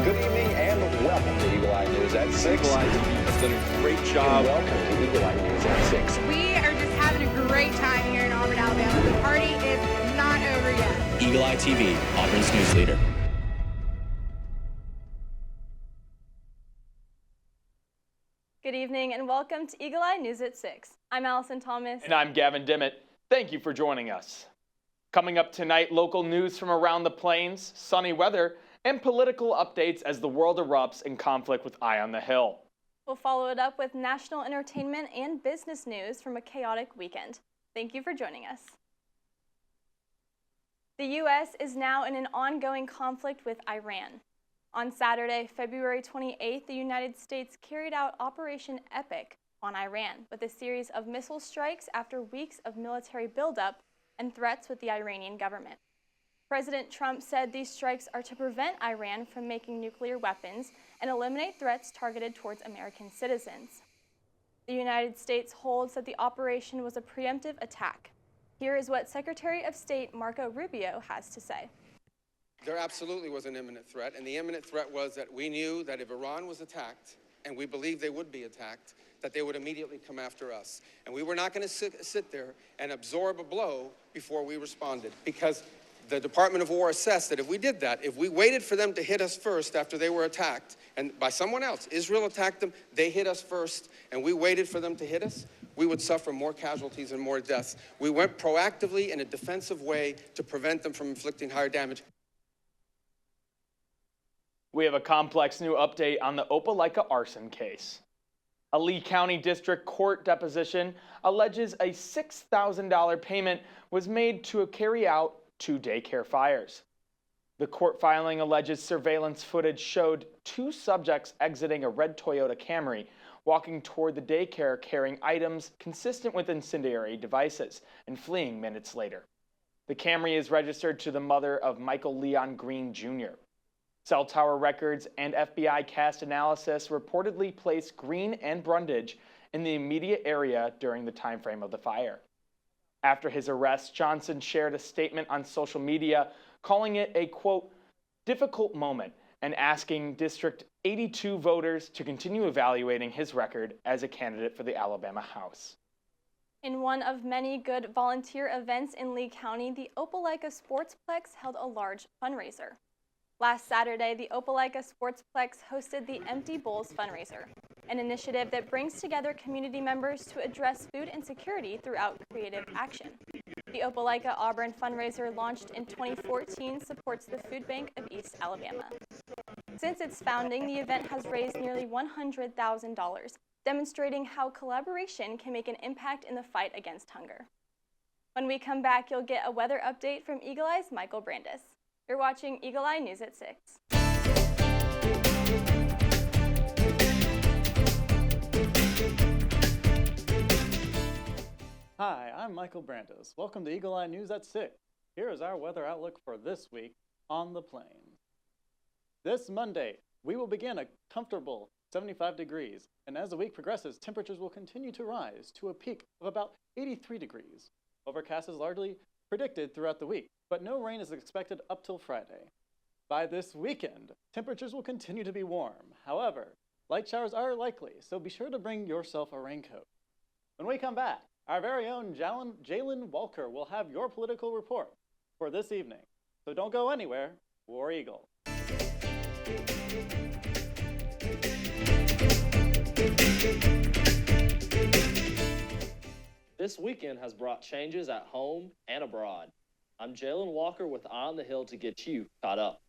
Good evening and welcome to Eagle Eye News at 6. Eagle Eye TV has done a great job. And welcome to Eagle Eye News at 6. We are just having a great time here in Auburn, Alabama. The party is not over yet. Eagle Eye TV, Auburn's news leader. Good evening and welcome to Eagle Eye News at 6. I'm Allison Thomas. And I'm Gavin Dimmitt. Thank you for joining us. Coming up tonight, local news from around the plains, sunny weather, and political updates as the world erupts in conflict with Eye on the Hill. We'll follow it up with national entertainment and business news from a chaotic weekend. Thank you for joining us. The U.S. is now in an ongoing conflict with Iran. On Saturday, February 28th, the United States carried out Operation Epic on Iran with a series of missile strikes after weeks of military buildup and threats with the Iranian government. President Trump said these strikes are to prevent Iran from making nuclear weapons and eliminate threats targeted towards American citizens. The United States holds that the operation was a preemptive attack. Here is what Secretary of State Marco Rubio has to say. There absolutely was an imminent threat, and the imminent threat was that we knew that if Iran was attacked, and we believed they would be attacked, that they would immediately come after us. And we were not going to sit there and absorb a blow before we responded, because the Department of War assessed that if we did that, if we waited for them to hit us first after they were attacked, and by someone else, Israel attacked them, they hit us first, and we waited for them to hit us, we would suffer more casualties and more deaths. We went proactively in a defensive way to prevent them from inflicting higher damage. We have a complex new update on the Opelika arson case. A Lee County District Court deposition alleges a $6,000 payment was made to carry out 2 daycare fires. The court filing alleges surveillance footage showed 2 subjects exiting a red Toyota Camry, walking toward the daycare carrying items consistent with incendiary devices, and fleeing minutes later. The Camry is registered to the mother of Michael Leon Green Jr. Cell tower records and FBI cast analysis reportedly placed Green and Brundage in the immediate area during the time frame of the fire. After his arrest, Johnson shared a statement on social media calling it a, quote, difficult moment and asking District 82 voters to continue evaluating his record as a candidate for the Alabama House. In one of many good volunteer events in Lee County, the Opelika Sportsplex held a large fundraiser. Last Saturday, the Opelika Sportsplex hosted the Empty Bowls fundraiser, an initiative that brings together community members to address food insecurity throughout creative action. The Opelika Auburn fundraiser, launched in 2014, supports the Food Bank of East Alabama. Since its founding, the event has raised nearly $100,000, demonstrating how collaboration can make an impact in the fight against hunger. When we come back, you'll get a weather update from Eagle Eye's Michael Brandis. You're watching Eagle Eye News at 6. Hi, I'm Michael Brandis. Welcome to Eagle Eye News at 6. Here is our weather outlook for this week on the plains. This Monday, we will begin a comfortable 75 degrees, and as the week progresses, temperatures will continue to rise to a peak of about 83 degrees. Overcast is largely predicted throughout the week, but no rain is expected up till Friday. By this weekend, temperatures will continue to be warm. However, light showers are likely, so be sure to bring yourself a raincoat. When we come back, our very own Jalen Walker will have your political report for this evening. So don't go anywhere. War Eagle. This weekend has brought changes at home and abroad. I'm Jalen Walker with Eye on the Hill to get you caught up.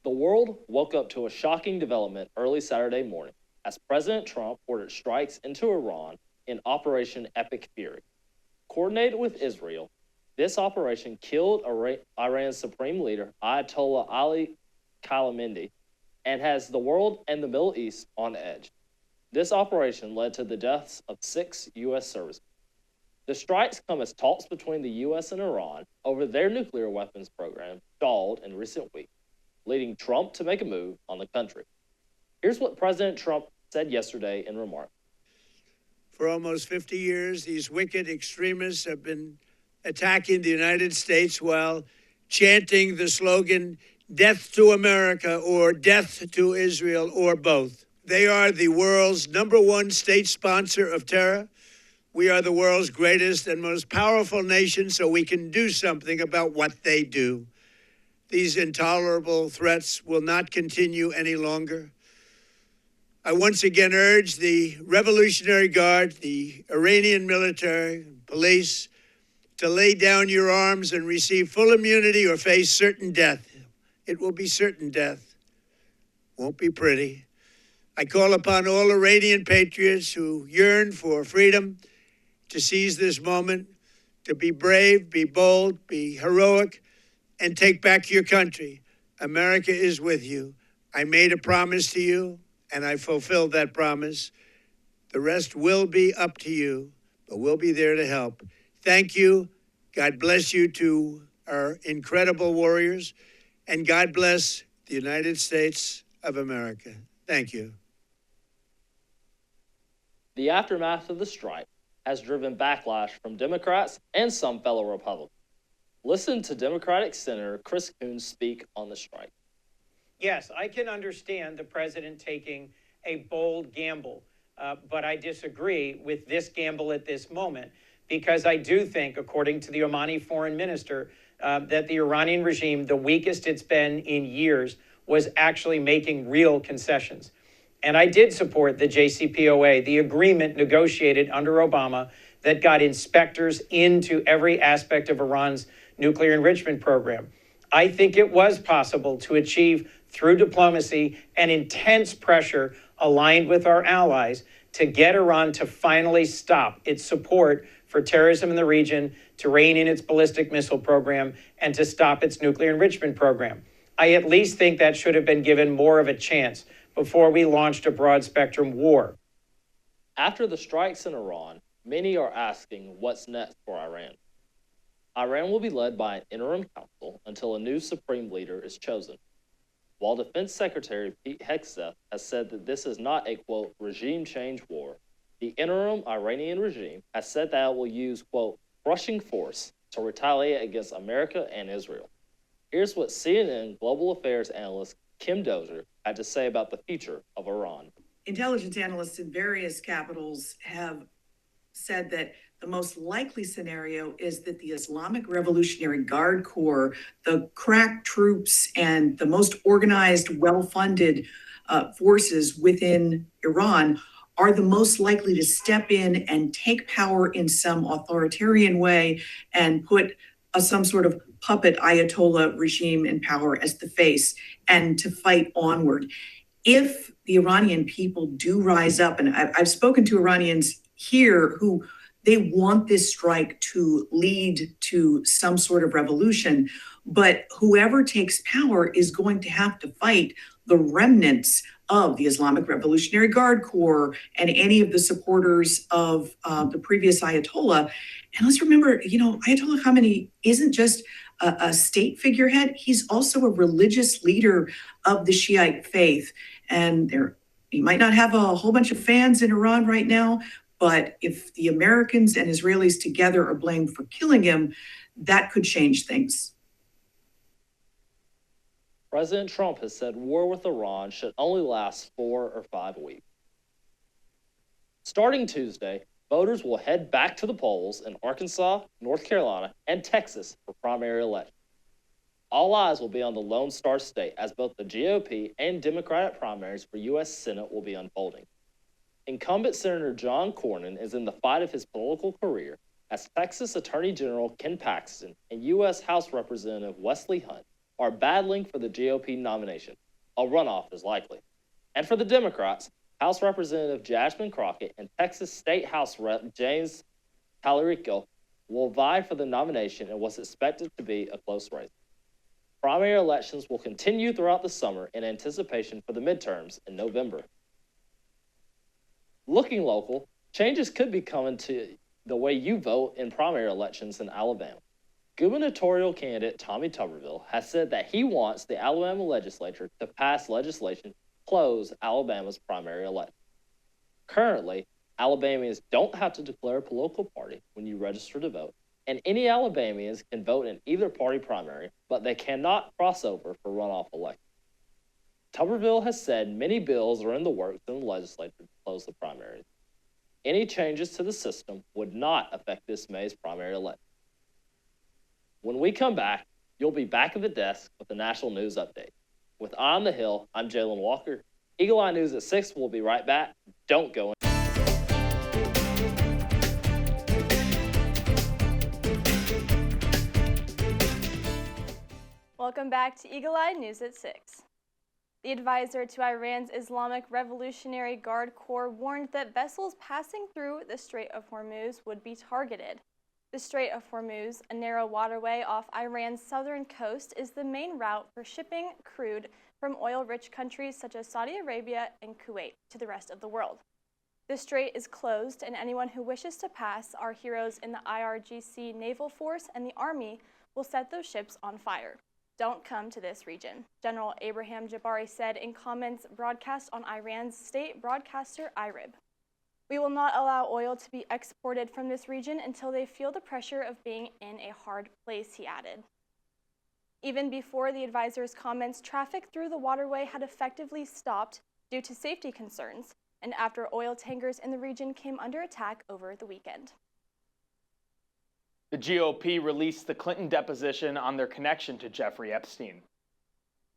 The world woke up to a shocking development early Saturday morning as President Trump ordered strikes into Iran in Operation Epic Fury. Coordinated with Israel, this operation killed Iran's supreme leader, Ayatollah Ali Khamenei, and has the world and the Middle East on edge. This operation led to the deaths of 6 U.S. servicemen. The strikes come as talks between the U.S. and Iran over their nuclear weapons program stalled in recent weeks, leading Trump to make a move on the country. Here's what President Trump said yesterday in remarks. For almost 50 years, these wicked extremists have been attacking the United States while chanting the slogan, death to America or death to Israel or both. They are the world's #1 state sponsor of terror. We are the world's greatest and most powerful nation, so we can do something about what they do. These intolerable threats will not continue any longer. I once again urge the Revolutionary Guard, the Iranian military, police, to lay down your arms and receive full immunity or face certain death. It will be certain death. Won't be pretty. I call upon all Iranian patriots who yearn for freedom to seize this moment, to be brave, be bold, be heroic, and take back your country. America is with you. I made a promise to you, and I fulfilled that promise. The rest will be up to you, but we'll be there to help. Thank you. God bless you to our incredible warriors, and God bless the United States of America. Thank you. The aftermath of the strike has driven backlash from Democrats and some fellow Republicans. Listen to Democratic Senator Chris Coons speak on the strike. Yes, I can understand the president taking a bold gamble, but I disagree with this gamble at this moment, because I do think, according to the Omani foreign minister, that the Iranian regime, the weakest it's been in years, was actually making real concessions. And I did support the JCPOA, the agreement negotiated under Obama that got inspectors into every aspect of Iran's nuclear enrichment program. I think it was possible to achieve, through diplomacy and intense pressure aligned with our allies, to get Iran to finally stop its support for terrorism in the region, to rein in its ballistic missile program, and to stop its nuclear enrichment program. I at least think that should have been given more of a chance before we launched a broad-spectrum war. After the strikes in Iran, many are asking what's next for Iran. Iran will be led by an interim council until a new supreme leader is chosen. While Defense Secretary Pete Hegseth has said that this is not a, quote, regime change war, the interim Iranian regime has said that it will use, quote, crushing force to retaliate against America and Israel. Here's what CNN Global Affairs analyst Kim Dozier had to say about the future of Iran. Intelligence analysts in various capitals have said that the most likely scenario is that the Islamic Revolutionary Guard Corps, the crack troops and the most organized, well-funded forces within Iran are the most likely to step in and take power in some authoritarian way and put some sort of puppet Ayatollah regime in power as the face and to fight onward. If the Iranian people do rise up, and I've spoken to Iranians here who they want this strike to lead to some sort of revolution, but whoever takes power is going to have to fight the remnants of the Islamic Revolutionary Guard Corps and any of the supporters of the previous Ayatollah. And let's remember, Ayatollah Khamenei isn't just a state figurehead, he's also a religious leader of the Shiite faith. And he might not have a whole bunch of fans in Iran right now, but if the Americans and Israelis together are blamed for killing him, that could change things. President Trump has said war with Iran should only last 4 or 5 weeks. Starting Tuesday, voters will head back to the polls in Arkansas, North Carolina, and Texas for primary elections. All eyes will be on the Lone Star State as both the GOP and Democratic primaries for U.S. Senate will be unfolding. Incumbent Senator John Cornyn is in the fight of his political career as Texas Attorney General Ken Paxton and U.S. House Representative Wesley Hunt are battling for the GOP nomination. A runoff is likely. And for the Democrats, House Representative Jasmine Crockett and Texas State House Rep James Talarico will vie for the nomination in what's expected to be a close race. Primary elections will continue throughout the summer in anticipation for the midterms in November. Looking local, changes could be coming to the way you vote in primary elections in Alabama. Gubernatorial candidate Tommy Tuberville has said that he wants the Alabama legislature to pass legislation to close Alabama's primary election. Currently, Alabamians don't have to declare a political party when you register to vote, and any Alabamians can vote in either party primary, but they cannot cross over for runoff elections. Tuberville has said many bills are in the works in the legislature to close the primaries. Any changes to the system would not affect this May's primary election. When we come back, you'll be back at the desk with the national news update. With On the Hill, I'm Jalen Walker. Eagle Eye News at 6 will be right back. Don't go in. Welcome back to Eagle Eye News at 6. The advisor to Iran's Islamic Revolutionary Guard Corps warned that vessels passing through the Strait of Hormuz would be targeted. The Strait of Hormuz, a narrow waterway off Iran's southern coast, is the main route for shipping crude from oil-rich countries such as Saudi Arabia and Kuwait to the rest of the world. The strait is closed, and anyone who wishes to pass, our heroes in the IRGC Naval Force and the Army will set those ships on fire. Don't come to this region, General Abraham Jabari said in comments broadcast on Iran's state broadcaster IRIB. We will not allow oil to be exported from this region until they feel the pressure of being in a hard place, he added. Even before the advisor's comments, traffic through the waterway had effectively stopped due to safety concerns, and after oil tankers in the region came under attack over the weekend. The GOP released the Clinton deposition on their connection to Jeffrey Epstein.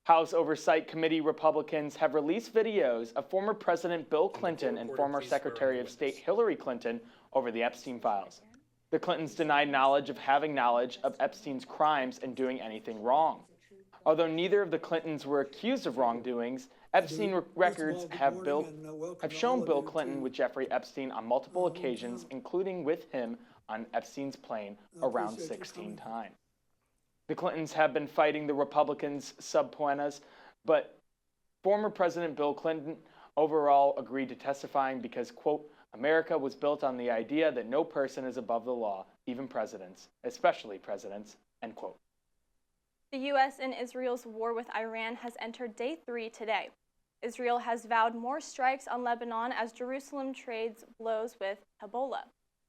House Oversight Committee Republicans have released videos of former President Bill Clinton and former Secretary of State Hillary Clinton over the Epstein files. The Clintons denied knowledge of having knowledge of Epstein's crimes and doing anything wrong. Although neither of the Clintons were accused of wrongdoings, Epstein records have shown Bill Clinton with Jeffrey Epstein on multiple occasions, including with him on Epstein's plane around 16 times. The Clintons have been fighting the Republicans' subpoenas, but former President Bill Clinton overall agreed to testifying because, quote, America was built on the idea that no person is above the law, even presidents, especially presidents, end quote. The U.S. and Israel's war with Iran has entered day 3 today. Israel has vowed more strikes on Lebanon as Jerusalem trades blows with Hezbollah.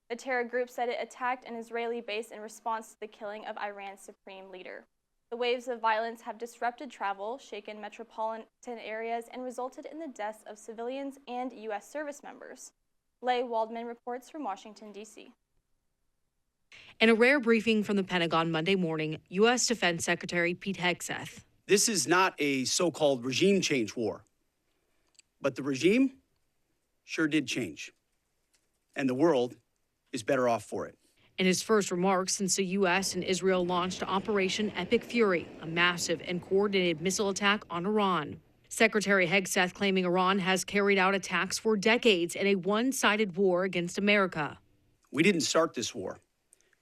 The terror group said it attacked an Israeli base in response to the killing of Iran's supreme leader. The waves of violence have disrupted travel, shaken metropolitan areas, and resulted in the deaths of civilians and U.S. service members. Leigh Waldman reports from Washington, D.C. In a rare briefing from the Pentagon Monday morning, U.S. Defense Secretary Pete Hegseth. This is not a so-called regime change war, but the regime sure did change, and the world is better off for it. In his first remarks since the U.S. and Israel launched Operation Epic Fury, a massive and coordinated missile attack on Iran. Secretary Hegseth claiming Iran has carried out attacks for decades in a one-sided war against America. We didn't start this war,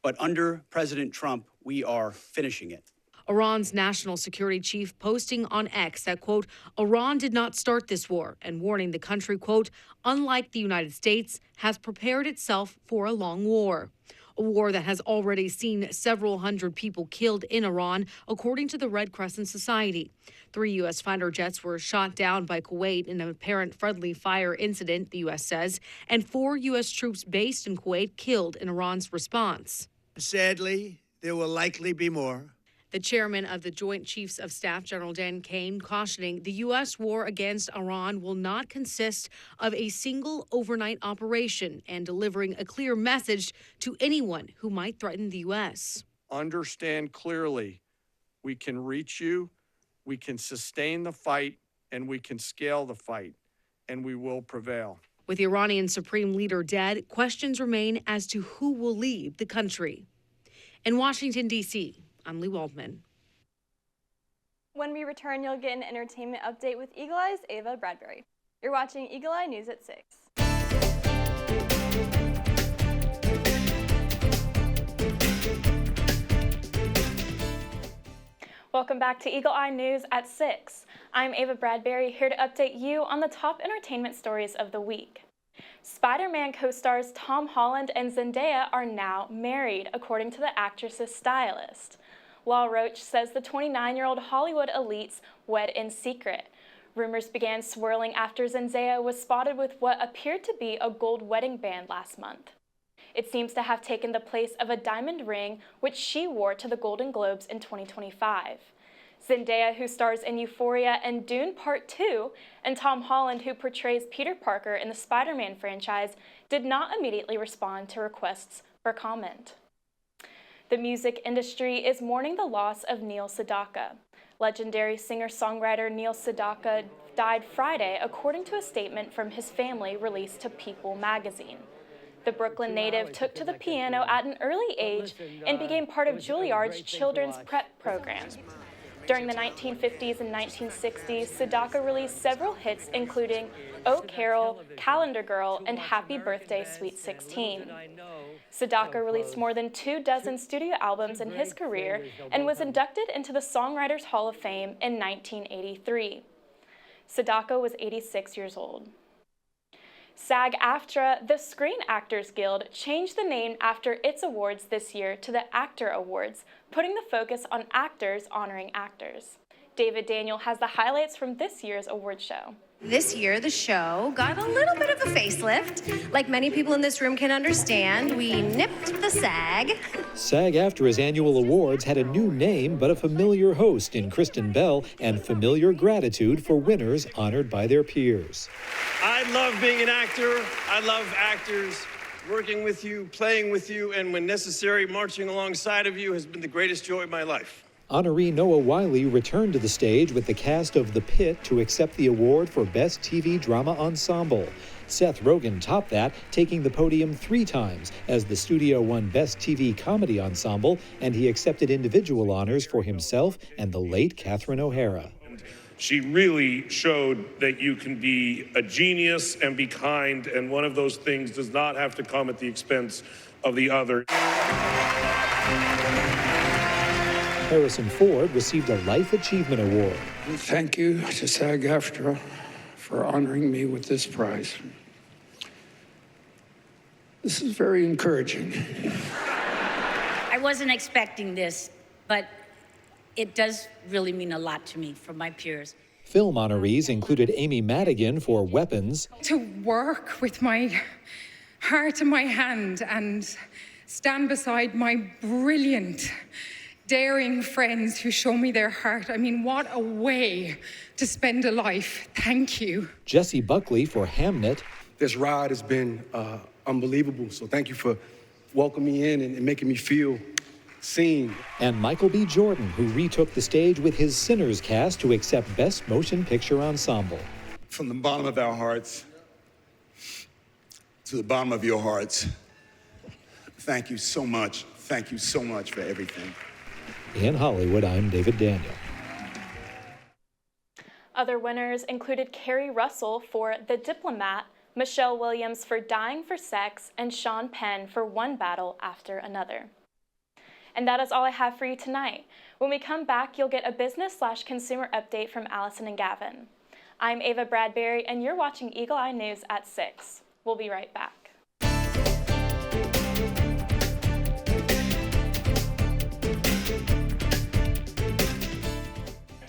but under President Trump, we are finishing it. Iran's national security chief posting on X that, quote, Iran did not start this war, and warning the country, quote, unlike the United States, has prepared itself for a long war. A war that has already seen several hundred people killed in Iran, according to the Red Crescent Society. 3 U.S. fighter jets were shot down by Kuwait in an apparent friendly fire incident, the U.S. says, and 4 U.S. troops based in Kuwait killed in Iran's response. Sadly, there will likely be more. The chairman of the Joint Chiefs of Staff, General Dan Kane, cautioning the U.S. war against Iran will not consist of a single overnight operation and delivering a clear message to anyone who might threaten the U.S. Understand clearly, we can reach you, we can sustain the fight, and we can scale the fight, and we will prevail. With the Iranian Supreme Leader dead, questions remain as to who will lead the country. In Washington, D.C., I'm Leigh Waldman. When we return, you'll get an entertainment update with Eagle Eye's Ava Bradbury. You're watching Eagle Eye News at 6. Welcome back to Eagle Eye News at 6. I'm Ava Bradbury, here to update you on the top entertainment stories of the week. Spider-Man co-stars Tom Holland and Zendaya are now married, according to the actress's stylist. Law Roach says the 29-year-old Hollywood elites wed in secret. Rumors began swirling after Zendaya was spotted with what appeared to be a gold wedding band last month. It seems to have taken the place of a diamond ring, which she wore to the Golden Globes in 2025. Zendaya, who stars in Euphoria and Dune Part 2, and Tom Holland, who portrays Peter Parker in the Spider-Man franchise, did not immediately respond to requests for comment. The music industry is mourning the loss of Neil Sedaka. Legendary singer-songwriter Neil Sedaka died Friday, according to a statement from his family released to People magazine. The Brooklyn native took to the piano at an early age and became part of Juilliard's children's prep program. During the 1950s and 1960s, Sedaka released several hits, including Oh Carol, Calendar Girl, and Happy Birthday, Sweet 16. Sedaka released more than 24 studio albums in his career and was inducted into the Songwriters Hall of Fame in 1983. Sedaka was 86 years old. SAG-AFTRA, the Screen Actors Guild, changed the name after its awards this year to the Actor Awards, putting the focus on actors honoring actors. David Daniel has the highlights from this year's award show. This year, the show got a little bit of a facelift. Like many people in this room can understand, we nipped the SAG. SAG-AFTRA's annual awards had a new name, but a familiar host in Kristen Bell and familiar gratitude for winners honored by their peers. I love being an actor. I love actors. Working with you, playing with you, and when necessary, marching alongside of you has been the greatest joy of my life. Honoree Noah Wiley returned to the stage with the cast of The Pit to accept the award for Best TV Drama Ensemble. Seth Rogen topped that, taking the podium 3 times as the studio won Best TV Comedy Ensemble, and he accepted individual honors for himself and the late Catherine O'Hara. She really showed that you can be a genius and be kind, and one of those things does not have to come at the expense of the other. Harrison Ford received a Life Achievement Award. Thank you to SAG-AFTRA for honoring me with this prize. This is very encouraging. I wasn't expecting this, but it does really mean a lot to me from my peers. Film honorees included Amy Madigan for Weapons. To work with my heart in my hand and stand beside my brilliant, daring friends who show me their heart. I mean, what a way to spend a life. Thank you. Jesse Buckley for Hamnet. This ride has been unbelievable, so thank you for welcoming me in and making me feel seen. And Michael B. Jordan, who retook the stage with his Sinners cast to accept Best Motion Picture Ensemble. From the bottom of our hearts to the bottom of your hearts, thank you so much. Thank you so much for everything. In Hollywood, I'm David Daniel. Other winners included Kerry Russell for The Diplomat, Michelle Williams for Dying for Sex, and Sean Penn for One Battle After Another. And that is all I have for you tonight. When we come back, you'll get a business/consumer update from Allison and Gavin. I'm Ava Bradbury, and you're watching Eagle Eye News at 6. We'll be right back.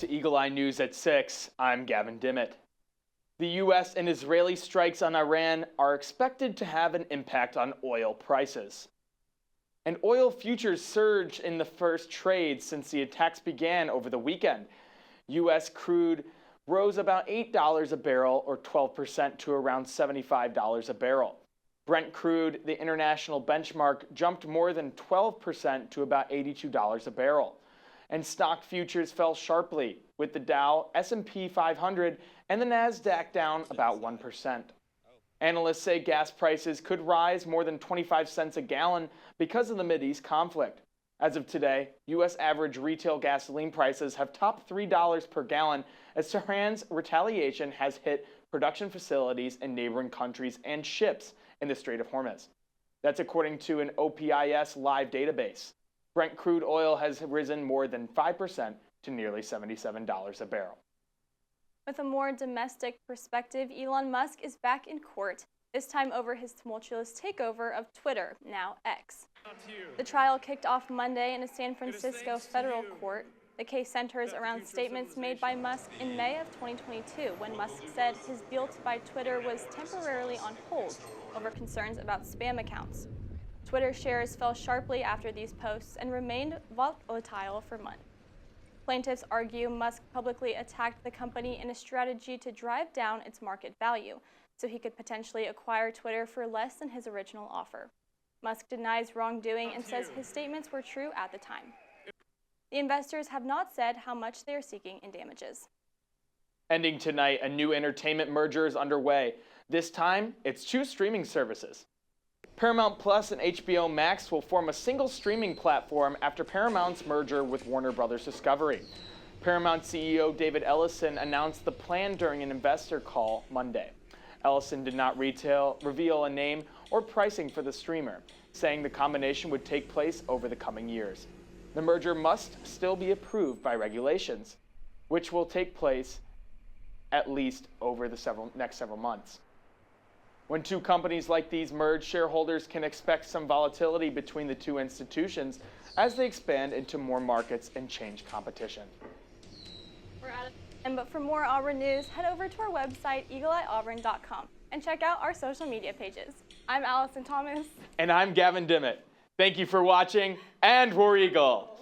To Eagle Eye News at 6, I'm Gavin Dimmitt. The U.S. and Israeli strikes on Iran are expected to have an impact on oil prices. And oil futures surged in the first trade since the attacks began over the weekend. U.S. crude rose about $8 a barrel, or 12%, to around $75 a barrel. Brent crude, the international benchmark, jumped more than 12% to about $82 a barrel. And stock futures fell sharply, with the Dow, S&P 500, and the Nasdaq down about 1%. Analysts say gas prices could rise more than 25 cents a gallon because of the Mideast conflict. As of today, U.S. average retail gasoline prices have topped $3 per gallon as Tehran's retaliation has hit production facilities in neighboring countries and ships in the Strait of Hormuz. That's according to an OPIS live database. Brent crude oil has risen more than 5% to nearly $77 a barrel. With a more domestic perspective, Elon Musk is back in court, this time over his tumultuous takeover of Twitter, now X. The trial kicked off Monday in a San Francisco federal court. The case centers around statements made by Musk in May of 2022, when Musk said his deal to buy Twitter was temporarily on hold over concerns about spam accounts. Twitter shares fell sharply after these posts and remained volatile for months. Plaintiffs argue Musk publicly attacked the company in a strategy to drive down its market value, so he could potentially acquire Twitter for less than his original offer. Musk denies wrongdoing and says his statements were true at the time. The investors have not said how much they are seeking in damages. Ending tonight, a new entertainment merger is underway. This time, it's 2 streaming services. Paramount Plus and HBO Max will form a single streaming platform after Paramount's merger with Warner Bros. Discovery. Paramount CEO David Ellison announced the plan during an investor call Monday. Ellison did not reveal a name or pricing for the streamer, saying the combination would take place over the coming years. The merger must still be approved by regulations, which will take place at least over the next several months. When 2 companies like these merge, shareholders can expect some volatility between the 2 institutions as they expand into more markets and change competition. We're out of time, but for more Auburn news, head over to our website, eagleeyeauburn.com, and check out our social media pages. I'm Allison Thomas. And I'm Gavin Dimmitt. Thank you for watching, and War Eagle!